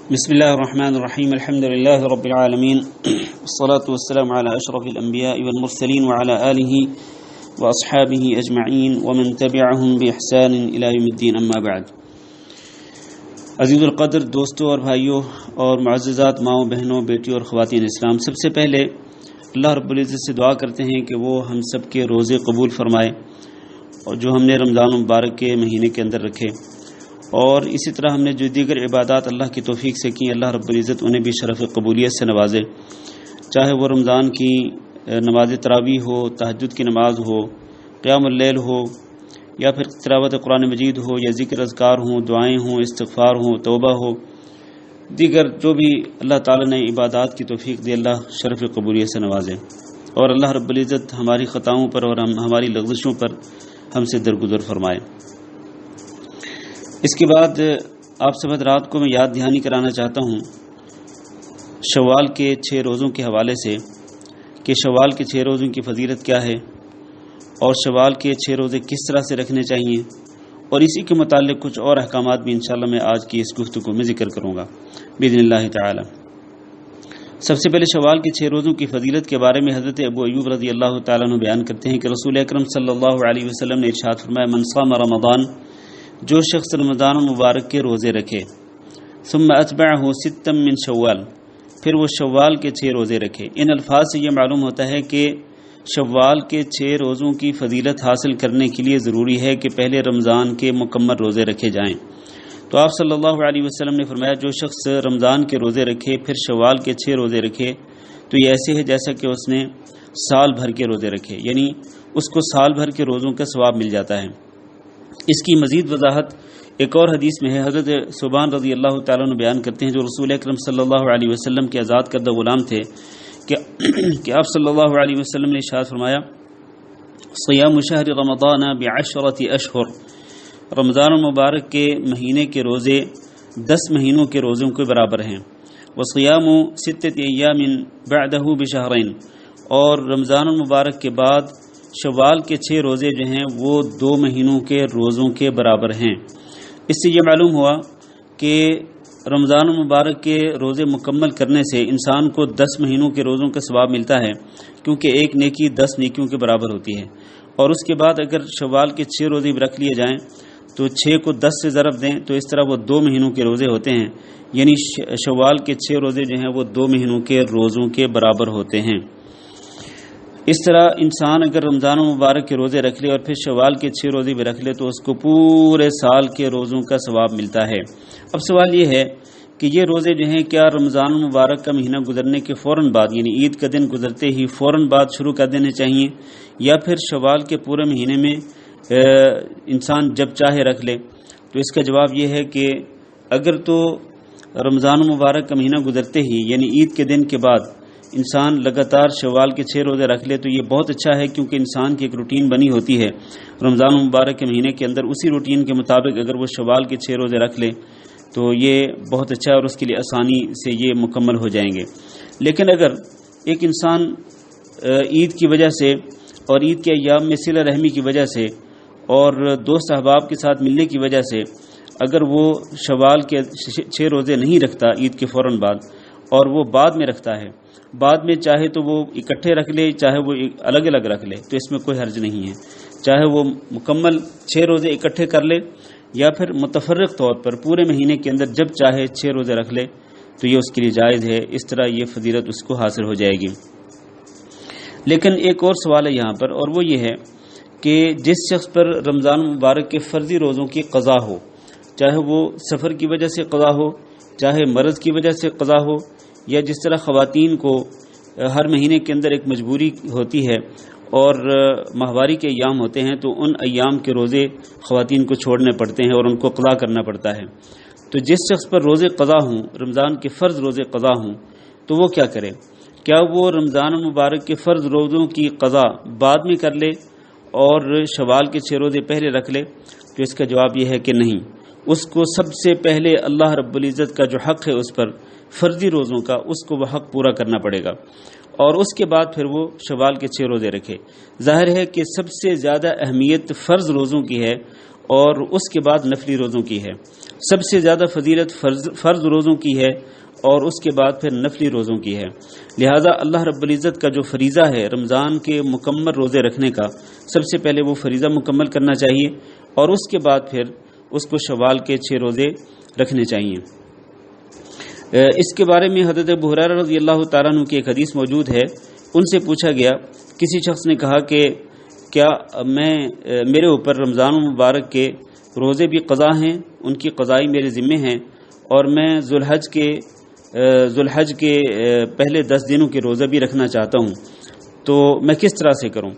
بسم الله الرحمن الرحيم الحمد لله رب العالمين والصلاة والسلام على أشرف الأنبياء والمرسلين وعلى آله وأصحابه أجمعين ومن تبعهم بإحسان إلى يوم الدين أما بعد. عزیز القدر دوستوں اور بھائیوں اور معززات ماؤں بہنوں بیٹیوں اور خواتین اسلام، سب سے پہلے اللہ رب العزت سے دعا کرتے ہیں کہ وہ ہم سب کے روزے قبول فرمائے اور جو ہم نے رمضان مبارک کے مہینے کے اندر رکھے، اور اسی طرح ہم نے جو دیگر عبادات اللہ کی توفیق سے کی، اللہ رب العزت انہیں بھی شرف قبولیت سے نوازے، چاہے وہ رمضان کی نماز تراویح ہو، تہجد کی نماز ہو، قیام اللیل ہو، یا پھر تلاوت قرآن مجید ہو، یا ذکر اذکار ہوں، دعائیں ہوں، استغفار ہوں، توبہ ہو، دیگر جو بھی اللہ تعالی نے عبادات کی توفیق دی، اللہ شرف قبولیت سے نوازے، اور اللہ رب العزت ہماری خطاؤں پر اور ہماری لغزشوں پر ہم سے درگزر فرمائے. اس کے بعد آپ سب حضرات کو میں یاد دہانی کرانا چاہتا ہوں شوال کے 6 روزوں کے حوالے سے کہ شوال کے 6 روزوں کی فضیلت کیا ہے اور شوال کے 6 روزے کس طرح سے رکھنے چاہیے، اور اسی کے متعلق کچھ اور احکامات بھی انشاءاللہ میں آج کی اس گفتگو میں ذکر کروں گا باذن اللہ تعالی. سب سے پہلے شوال کے 6 روزوں کی فضیلت کے بارے میں حضرت ابو ایوب رضی اللہ تعالیٰ عنہ بیان کرتے ہیں کہ رسول اکرم صلی اللہ علیہ وسلم نے ارشاد فرمایا، من صام رمضان، جو شخص رمضان مبارک کے روزے رکھے، ثم اتبعہ ستا من شوال، پھر وہ شوال کے 6 روزے رکھے. ان الفاظ سے یہ معلوم ہوتا ہے کہ شوال کے 6 روزوں کی فضیلت حاصل کرنے کے لیے ضروری ہے کہ پہلے رمضان کے مکمل روزے رکھے جائیں. تو آپ صلی اللہ علیہ وسلم نے فرمایا، جو شخص رمضان کے روزے رکھے پھر شوال کے 6 روزے رکھے تو یہ ایسے ہے جیسا کہ اس نے سال بھر کے روزے رکھے، یعنی اس کو سال بھر کے روزوں کا ثواب مل جاتا ہے. اس کی مزید وضاحت ایک اور حدیث میں ہے. حضرت ثوبان رضی اللہ تعالیٰ عنہ بیان کرتے ہیں، جو رسول اکرم صلی اللہ علیہ وسلم کے آزاد کردہ غلام تھے، کہ آپ صلی اللہ علیہ وسلم نے ارشاد فرمایا، صیام شہر رمضان بعشرۃ اشہر، رمضان المبارک کے مہینے کے روزے 10 مہینوں کے روزوں کے برابر ہیں. وصیام 6 ایام بعدہ بشہرین، اور رمضان المبارک کے بعد شوال کے 6 روزے جو ہیں وہ 2 مہینوں کے روزوں کے برابر ہیں. اس سے یہ معلوم ہوا کہ رمضان المبارک کے روزے مکمل کرنے سے انسان کو 10 مہینوں کے روزوں کا ثواب ملتا ہے، کیونکہ ایک نیکی 10 نیکیوں کے برابر ہوتی ہے. اور اس کے بعد اگر شوال کے 6 روزے بھی رکھ لیے جائیں تو 6 کو 10 سے ضرب دیں تو اس طرح وہ 2 مہینوں کے روزے ہوتے ہیں، یعنی شوال کے 6 روزے جو ہیں وہ 2 مہینوں کے روزوں کے برابر ہوتے ہیں. اس طرح انسان اگر رمضان مبارک کے روزے رکھ لے اور پھر شوال کے 6 روزے بھی رکھ لے تو اس کو پورے سال کے روزوں کا ثواب ملتا ہے. اب سوال یہ ہے کہ یہ روزے جو ہیں کیا رمضان مبارک کا مہینہ گزرنے کے فوراً بعد، یعنی عید کا دن گزرتے ہی فوراً بعد شروع کر دینے چاہیے، یا پھر شوال کے پورے مہینے میں انسان جب چاہے رکھ لے؟ تو اس کا جواب یہ ہے کہ اگر تو رمضان مبارک کا مہینہ گزرتے ہی یعنی عید کے دن کے بعد انسان لگاتار شوال کے 6 روزے رکھ لے تو یہ بہت اچھا ہے، کیونکہ انسان کی ایک روٹین بنی ہوتی ہے رمضان مبارک کے مہینے کے اندر. اسی روٹین کے مطابق اگر وہ شوال کے 6 روزے رکھ لے تو یہ بہت اچھا ہے اور اس کے لیے آسانی سے یہ مکمل ہو جائیں گے. لیکن اگر ایک انسان عید کی وجہ سے اور عید کے ایام میں صلہ رحمی کی وجہ سے اور دوست احباب کے ساتھ ملنے کی وجہ سے اگر وہ شوال کے 6 روزے نہیں رکھتا عید کے فوراً بعد، اور وہ بعد میں رکھتا ہے، بعد میں چاہے تو وہ اکٹھے رکھ لے چاہے وہ الگ الگ رکھ لے، تو اس میں کوئی حرج نہیں ہے. چاہے وہ مکمل 6 روزے اکٹھے کر لے یا پھر متفرق طور پر پورے مہینے کے اندر جب چاہے 6 روزے رکھ لے تو یہ اس کے لیے جائز ہے. اس طرح یہ فضیلت اس کو حاصل ہو جائے گی. لیکن ایک اور سوال ہے یہاں پر، اور وہ یہ ہے کہ جس شخص پر رمضان مبارک کے فرضی روزوں کی قضا ہو، چاہے وہ سفر کی وجہ سے قضا ہو، چاہے مرض کی وجہ سے قضا ہو، یا جس طرح خواتین کو ہر مہینے کے اندر ایک مجبوری ہوتی ہے اور ماہواری کے ایام ہوتے ہیں تو ان ایام کے روزے خواتین کو چھوڑنے پڑتے ہیں اور ان کو قضا کرنا پڑتا ہے. تو جس شخص پر روزے قضا ہوں، رمضان کے فرض روزے قضا ہوں، تو وہ کیا کرے؟ کیا وہ رمضان مبارک کے فرض روزوں کی قضا بعد میں کر لے اور شوال کے 6 روزے پہلے رکھ لے؟ تو اس کا جواب یہ ہے کہ نہیں. اس کو سب سے پہلے اللہ رب العزت کا جو حق ہے اس پر فرضی روزوں کا، اس کو وہ حق پورا کرنا پڑے گا، اور اس کے بعد پھر وہ شوال کے 6 روزے رکھے. ظاہر ہے کہ سب سے زیادہ اہمیت فرض روزوں کی ہے اور اس کے بعد نفلی روزوں کی ہے۔ سب سے زیادہ فضیلت فرض روزوں کی ہے اور اس کے بعد پھر نفلی روزوں کی ہے۔ لہذا اللہ رب العزت کا جو فریضہ ہے رمضان کے مکمل روزے رکھنے کا، سب سے پہلے وہ فریضہ مکمل کرنا چاہیے اور اس کے بعد پھر اس کو شوال کے 6 روزے رکھنے چاہیے۔ اس کے بارے میں حضرت ابو ہریرہ رضی اللہ تعالیٰ عنہ کی ایک حدیث موجود ہے۔ ان سے پوچھا گیا، کسی شخص نے کہا کہ کیا میرے اوپر رمضان مبارک کے روزے بھی قضا ہیں؟ ان کی قضائی میرے ذمے ہیں اور میں ذوالحج کے پہلے 10 دنوں کے روزے بھی رکھنا چاہتا ہوں، تو میں کس طرح سے کروں؟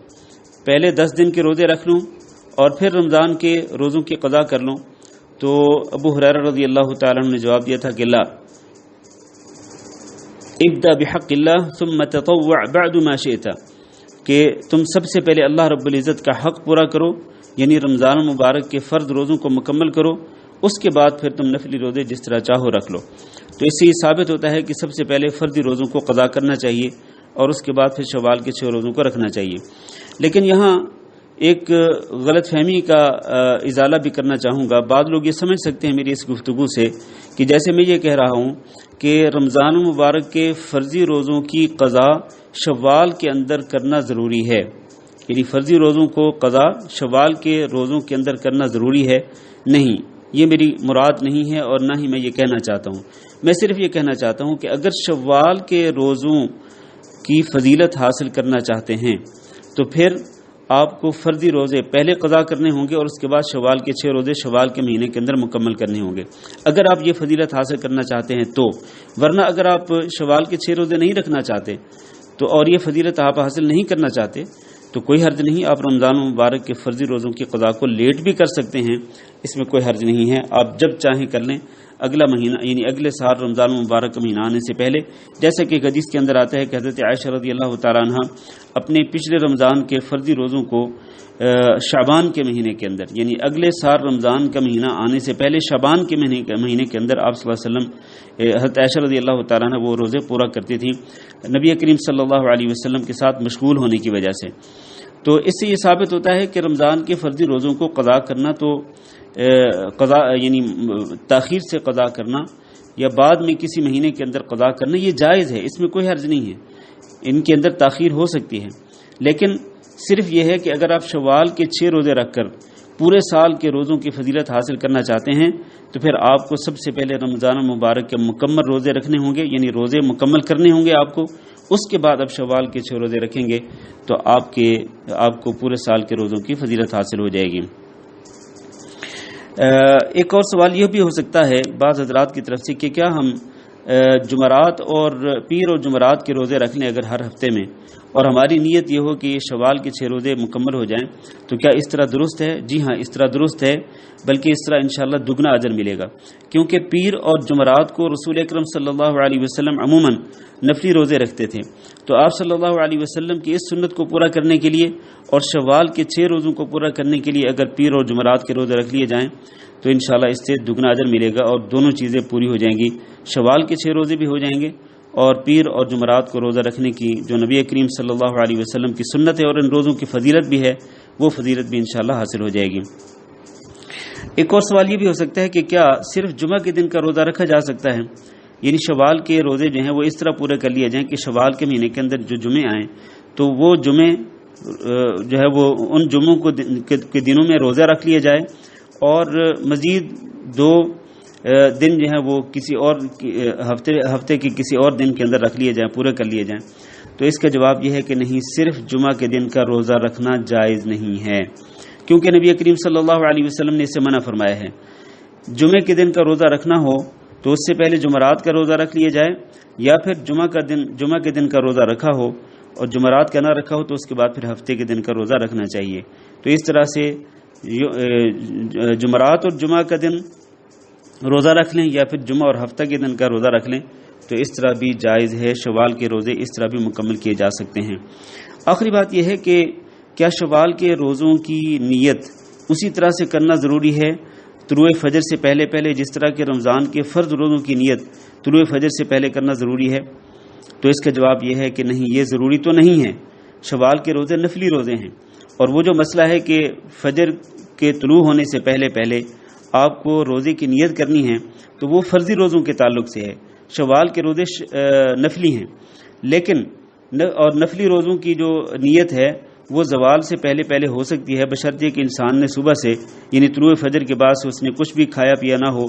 پہلے 10 دن کے روزے رکھ لوں اور پھر رمضان کے روزوں کی قضا کر لوں؟ تو ابو ہریرہ رضی اللہ تعالیٰ عنہ نے جواب دیا تھا کہ لا، ابدا بحق اللہ ثم تطوع بعد ما شئت، کہ تم سب سے پہلے اللہ رب العزت کا حق پورا کرو، یعنی رمضان مبارک کے فرض روزوں کو مکمل کرو، اس کے بعد پھر تم نفلی روزے جس طرح چاہو رکھ لو۔ تو اس سے یہ ثابت ہوتا ہے کہ سب سے پہلے فرضی روزوں کو قضا کرنا چاہیے اور اس کے بعد پھر شوال کے 6 روزوں کو رکھنا چاہیے۔ لیکن یہاں ایک غلط فہمی کا ازالہ بھی کرنا چاہوں گا۔ بعض لوگ یہ سمجھ سکتے ہیں میری اس گفتگو سے کہ جیسے میں یہ کہہ رہا ہوں کہ رمضان مبارک کے فرضی روزوں کی قضا شوال کے اندر کرنا ضروری ہے، یعنی فرضی روزوں کو قضا شوال کے روزوں کے اندر کرنا ضروری ہے۔ نہیں، یہ میری مراد نہیں ہے اور نہ ہی میں یہ کہنا چاہتا ہوں۔ میں صرف یہ کہنا چاہتا ہوں کہ اگر شوال کے روزوں کی فضیلت حاصل کرنا چاہتے ہیں تو پھر آپ کو فرضی روزے پہلے قضا کرنے ہوں گے اور اس کے بعد شوال کے 6 روزے شوال کے مہینے کے اندر مکمل کرنے ہوں گے، اگر آپ یہ فضیلت حاصل کرنا چاہتے ہیں تو۔ ورنہ اگر آپ شوال کے 6 روزے نہیں رکھنا چاہتے تو اور یہ فضیلت آپ حاصل نہیں کرنا چاہتے تو کوئی حرج نہیں، آپ رمضان مبارک کے فرضی روزوں کی قضا کو لیٹ بھی کر سکتے ہیں، اس میں کوئی حرج نہیں ہے، آپ جب چاہیں کر لیں، اگلا مہینہ یعنی اگلے سال رمضان مبارک کا مہینہ آنے سے پہلے۔ جیسا کہ ایک حدیث کے اندر آتا ہے کہ حضرت عائشہ رضی اللہ تعالیٰ عنہ اپنے پچھلے رمضان کے فرضی روزوں کو شعبان کے مہینے کے اندر، یعنی اگلے سال رمضان کا مہینہ آنے سے پہلے شعبان کے مہینے کے اندر آپ صلی اللہ علیہ وسلم حضرت عائشہ رضی اللہ تعالیٰ عنہ وہ روزے پورا کرتی تھیں نبی کریم صلی اللہ علیہ وسلم کے ساتھ مشغول ہونے کی وجہ سے۔ تو اس سے یہ ثابت ہوتا ہے کہ رمضان کے فرضی روزوں کو قضا کرنا تو قضا یعنی تاخیر سے قضا کرنا یا بعد میں کسی مہینے کے اندر قضا کرنا یہ جائز ہے، اس میں کوئی حرج نہیں ہے، ان کے اندر تاخیر ہو سکتی ہے۔ لیکن صرف یہ ہے کہ اگر آپ شوال کے 6 روزے رکھ کر پورے سال کے روزوں کی فضیلت حاصل کرنا چاہتے ہیں تو پھر آپ کو سب سے پہلے رمضان مبارک کے مکمل روزے رکھنے ہوں گے، یعنی روزے مکمل کرنے ہوں گے آپ کو، اس کے بعد اب شوال کے 6 روزے رکھیں گے تو آپ کو پورے سال کے روزوں کی فضیلت حاصل ہو جائے گی۔ ایک اور سوال یہ بھی ہو سکتا ہے بعض حضرات کی طرف سے کہ کیا ہم جمعرات اور پیر اور جمعرات کے روزے رکھ لیں اگر ہر ہفتے میں، اور ہماری نیت یہ ہو کہ یہ شوال کے 6 روزے مکمل ہو جائیں، تو کیا اس طرح درست ہے؟ جی ہاں، اس طرح درست ہے، بلکہ اس طرح انشاءاللہ دگنا اجر ملے گا، کیونکہ پیر اور جمعرات کو رسول اکرم صلی اللہ علیہ وسلم عموماً نفلی روزے رکھتے تھے، تو آپ صلی اللہ علیہ وسلم کی اس سنت کو پورا کرنے کے لیے اور شوال کے 6 روزوں کو پورا کرنے کے لیے اگر پیر اور جمعرات کے روزے رکھ لیے جائیں تو انشاءاللہ اس سے دگنا اجر ملے گا اور دونوں چیزیں پوری ہو جائیں گی، شوال کے 6 روزے بھی ہو جائیں گے اور پیر اور جمعرات کو روزہ رکھنے کی جو نبی کریم صلی اللہ علیہ وسلم کی سنت ہے اور ان روزوں کی فضیلت بھی ہے وہ فضیلت بھی انشاءاللہ حاصل ہو جائے گی۔ ایک اور سوال یہ بھی ہو سکتا ہے کہ کیا صرف جمعہ کے دن کا روزہ رکھا جا سکتا ہے، یعنی شوال کے روزے جو ہیں وہ اس طرح پورے کر لیے جائیں کہ شوال کے مہینے کے اندر جو جمعے آئیں تو وہ جمعے جو ہے وہ ان جمعوں کے دنوں میں روزہ رکھ لیا جائے اور مزید 2 دن جو ہے وہ کسی اور ہفتے کے کسی اور دن کے اندر رکھ لیے جائیں، پورے کر لیے جائیں؟ تو اس کا جواب یہ ہے کہ نہیں، صرف جمعہ کے دن کا روزہ رکھنا جائز نہیں ہے، کیونکہ نبی کریم صلی اللہ علیہ وسلم نے اس سے منع فرمایا ہے۔ جمعے کے دن کا روزہ رکھنا ہو تو اس سے پہلے جمعرات کا روزہ رکھ لیا جائے، یا پھر جمعہ کے دن کا روزہ رکھا ہو اور جمعرات کا نہ رکھا ہو تو اس کے بعد پھر ہفتے کے دن کا روزہ رکھنا چاہیے۔ تو اس طرح سے جمعرات اور جمعہ کا دن روزہ رکھ لیں یا پھر جمعہ اور ہفتہ کے دن کا روزہ رکھ لیں تو اس طرح بھی جائز ہے، شوال کے روزے اس طرح بھی مکمل کیے جا سکتے ہیں۔ آخری بات یہ ہے کہ کیا شوال کے روزوں کی نیت اسی طرح سے کرنا ضروری ہے طلوع فجر سے پہلے جس طرح کہ رمضان کے فرض روزوں کی نیت طلوع فجر سے پہلے کرنا ضروری ہے؟ تو اس کا جواب یہ ہے کہ نہیں، یہ ضروری تو نہیں ہے، شوال کے روزے نفلی روزے ہیں، اور وہ جو مسئلہ ہے کہ فجر کے طلوع ہونے سے پہلے پہلے آپ کو روزے کی نیت کرنی ہے تو وہ فرضی روزوں کے تعلق سے ہے. شوال کے روزے نفلی ہیں، لیکن اور نفلی روزوں کی جو نیت ہے وہ زوال سے پہلے پہلے ہو سکتی ہے، بشرطے کہ انسان نے صبح سے یعنی طلوع فجر کے بعد سے اس نے کچھ بھی کھایا پیا نہ ہو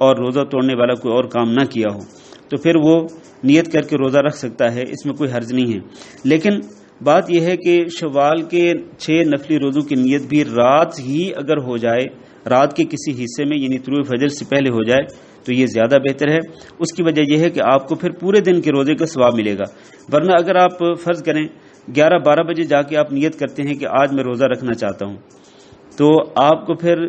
اور روزہ توڑنے والا کوئی اور کام نہ کیا ہو، تو پھر وہ نیت کر کے روزہ رکھ سکتا ہے، اس میں کوئی حرج نہیں ہے. لیکن بات یہ ہے کہ شوال کے 6 نفلی روزوں کی نیت بھی رات ہی اگر ہو جائے، رات کے کسی حصے میں یعنی طلوع فجر سے پہلے ہو جائے تو یہ زیادہ بہتر ہے. اس کی وجہ یہ ہے کہ آپ کو پھر پورے دن کے روزے کا ثواب ملے گا. ورنہ اگر آپ فرض کریں 11-12 بجے جا کے آپ نیت کرتے ہیں کہ آج میں روزہ رکھنا چاہتا ہوں، تو آپ کو پھر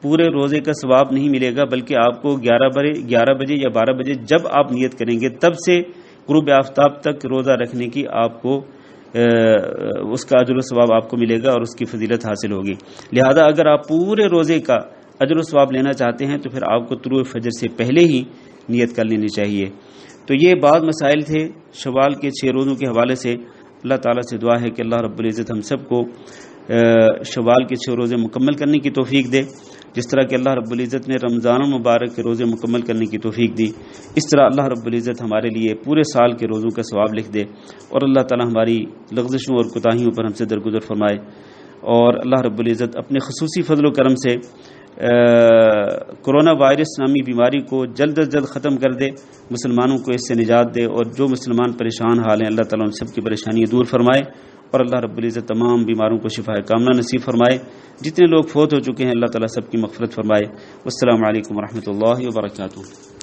پورے روزے کا ثواب نہیں ملے گا، بلکہ آپ کو 11 بجے یا 12 بجے جب آپ نیت کریں گے تب سے غروب آفتاب تک روزہ رکھنے کی آپ کو اس کا اجر و ثواب آپ کو ملے گا اور اس کی فضیلت حاصل ہوگی. لہذا اگر آپ پورے روزے کا اجر و ثواب لینا چاہتے ہیں تو پھر آپ کو طلوع فجر سے پہلے ہی نیت کر لینی چاہیے. تو یہ بعض مسائل تھے شوال کے 6 روزوں کے حوالے سے. اللہ تعالیٰ سے دعا ہے کہ اللہ رب العزت ہم سب کو شوال کے 6 روزے مکمل کرنے کی توفیق دے، جس طرح کہ اللہ رب العزت نے رمضان المبارک کے روزے مکمل کرنے کی توفیق دی، اس طرح اللہ رب العزت ہمارے لیے پورے سال کے روزوں کا ثواب لکھ دے، اور اللہ تعالیٰ ہماری لغزشوں اور کوتاہیوں پر ہم سے درگزر فرمائے، اور اللہ رب العزت اپنے خصوصی فضل و کرم سے کرونا وائرس نامی بیماری کو جلد از جلد ختم کر دے، مسلمانوں کو اس سے نجات دے، اور جو مسلمان پریشان حال ہیں اللہ تعالیٰ ان سب کی پریشانیاں دور فرمائے، اور اللہ رب العزت تمام بیماروں کو شفا کاملہ نصیب فرمائے. جتنے لوگ فوت ہو چکے ہیں اللہ تعالیٰ سب کی مغفرت فرمائے. والسلام علیکم ورحمۃ اللہ وبرکاتہ.